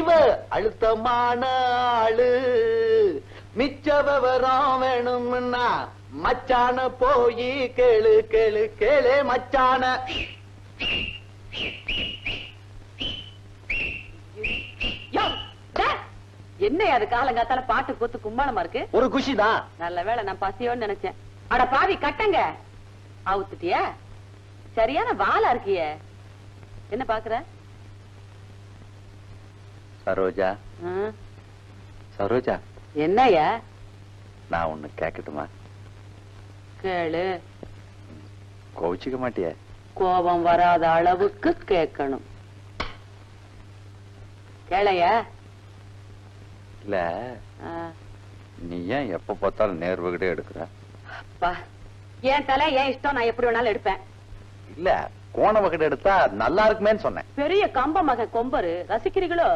இவ அழுத்தமான ஆளு, மிச்ச விவரம் வேணும்னா மச்சான போய் கேளு கேளு கேளு மச்சான. என்ன அது காலங்காத்தால பாட்டு கூத்து கும்மாளமா இருக்கு? ஒரு குஷிதான். நல்ல வேளை நான் பசியோன்னு நினைச்சேன். அட பாவி கட்டங்க அவுத்துட்டியா? சரியான வாளா இருக்கிய. என்ன பாக்குற? சரோஜா, சரோஜா, என்னையா? நான் ஒண்ணு கேட்கட்டுமா? கேளு. கோவிச்சுக்க மாட்டிய? கோபம் வராத அளவுக்கு கேட்கணும். கேளையா? இல்ல, நீ ஏன் எப்ப பார்த்தாலும் நேர்வகிட்டே எடுக்கிற? அப்பா, என் தலை ஏன் இஷ்டம், நான் எப்படி வேணாலும் எடுப்பேன். இல்ல, கோண வகடு எடுத்தா நல்லா இருக்குமேன்னு சொன்னேன். பெரிய கம்ப மக கொம்பரு ரசிக்கிறீங்களோ?